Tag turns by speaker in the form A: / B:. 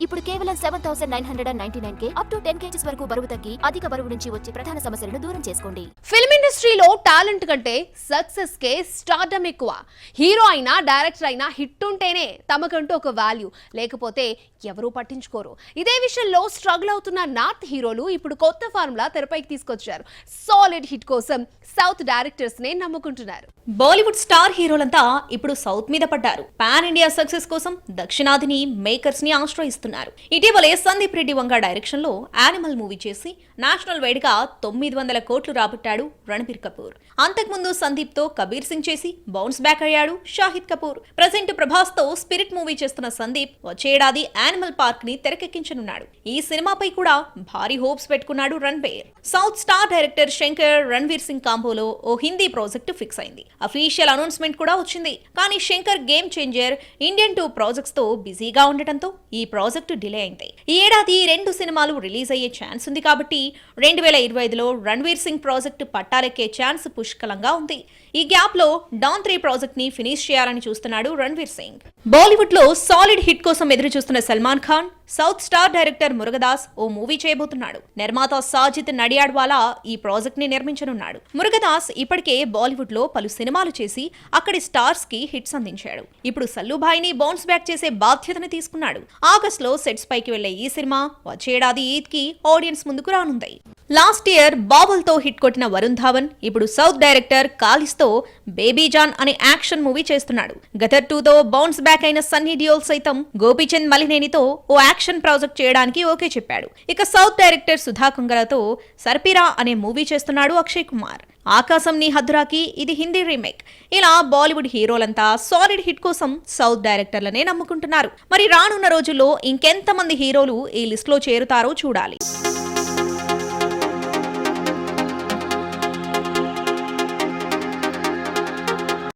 A: ఇప్పుడు కేవలం 7,999 up to 10 kgs వరకు బరువు తగ్గి అధిక బరువు నుంచి వచ్చే ప్రధాన సమస్యలను దూరం చేసుకోండి.
B: ఫిల్మ్ ఇండస్ట్రీలో టాలెంట్ కంటే సక్సెస్ కే స్టార్డమ్ ఎక్కువ. హీరో అయినా డైరెక్టర్ అయినా హిట్ ఉంటేనే తమకంటూ ఒక వాల్యూ, లేకపోతే ఎవరూ పట్టించుకోరు. ఇదే విషయంలో స్ట్రగుల్ అవుతున్న నార్త్ హీరోలు ఇప్పుడు కొత్త ఫార్ములా తెరపైకి తీసుకొచ్చారు. సాలిడ్ హిట్ కోసం సౌత్ డైరెక్టర్స్ నే నమ్ముకుంటున్నారు.
C: బాలీవుడ్ స్టార్ హీరోలంతా ఇప్పుడు సౌత్ మీద పడ్డారు. పాన్ ఇండియా సక్సెస్ కోసం దక్షిణాదిని మేకర్స్ ని ఆశ్రయిస్తున్నారు. ఇటీవలే సందీప్ రెడ్డి వంగ డైరెక్షన్ లో యానిమల్ మూవీ చేసి నేషనల్ వైడ్ గా 900 కోట్లు రాబట్టాడు రణబీర్ కపూర్. అంతకుముందు సందీప్ తో కబీర్ సింగ్ చేసి బౌన్స్ బ్యాక్ అయ్యాడు షాహిద్ కపూర్. ప్రెజెంట్ ప్రభాస్ తో స్పిరిట్ మూవీ చేస్తున్న సందీప్ వచ్చే ఏడాది యానిమల్ పార్క్ ని తెరకెక్కించనున్నాడు. ఈ సినిమాపై కూడా భారీ హోప్స్ పెట్టుకున్నాడు Ranbir. South star director Shankar Ranveer Singh కాంబోలో ఓ హిందీ ప్రాజెక్టు ఫిక్స్ అయింది. అఫీషియల్ అనౌన్స్మెంట్ కూడా వచ్చింది. కానీ Shankar Game Changer, Indian 2 projects తో బిజీగా ఉండటంతో ఈ ప్రాజెక్టు డిలే అయింది. ఈ ఏడాది 2 సినిమాలు రిలీజ్ అయ్యే ఛాన్స్ ఉంది కాబట్టి 2025లో రణ్వీర్ సింగ్ ప్రాజెక్టు పట్టాలెక్కే ఛాన్స్ పుష్కలంగా ఉంది. ఈ గ్యాప్ లో డాన్ 3 ప్రాజెక్ట్ ని ఫినిష్ చేయాలని చూస్తున్నాడు రణ్వీర్ సింగ్. బాలీవుడ్ లో సాలిడ్ హిట్ కోసం ఎదురు చూస్తున్న Salman Khan south star director Murugadoss ఓ మూవీ చేయబోతున్నాడు. నిర్మాత సాజిద్ నడియాడ్వాలా ఈ ప్రాజెక్ట్ ని నిర్మించనున్నాడు. మురుగదాస్ ఇప్పటికే బాలీవుడ్ లో పలు సినిమాలు చేసి అక్కడి స్టార్స్ కి హిట్స్ అందించాడు. ఇప్పుడు సల్లుభాయిని బౌన్స్ బ్యాక్ చేసే బాధ్యతను తీసుకున్నాడు. ఆగస్ట్ లో సెట్స్ పైకి వెళ్లే ఈ సినిమా వచ్చే ఏడాది ఈద్ కి ఆడియన్స్ ముందుకు రానుంది. లాస్ట్ ఇయర్ బాబుల్ తో హిట్ కొట్టిన వరుణ్ ధావన్ ఇప్పుడు సౌత్ డైరెక్టర్ కాలిస్ తో బేబీ జాన్ అనే యాక్షన్ మూవీ చేస్తున్నాడు. గదర్ 2 తో బౌన్స్ బ్యాక్ అయిన సన్నీ డియోల్ సైతం గోపీచంద్ మలినేనితో ఓ యాక్షన్ ప్రాజెక్ట్ చేయడానికి ఓకే చెప్పాడు. ఇక సౌత్ డైరెక్టర్ సుధా కుంగరతో సర్పిరా అనే మూవీ చేస్తున్నాడు అక్షయ్ కుమార్. ఆకాశం నీ హద్దురాకి ఇది హిందీ రీమేక్. ఇలా బాలీవుడ్ హీరోలంతా సాలిడ్ హిట్ కోసం సౌత్ డైరెక్టర్లనే నమ్ముకుంటున్నారు. మరి రానున్న రోజుల్లో ఇంకెంతమంది హీరోలు ఈ లిస్ట్ లో చేరుతారో చూడాలి.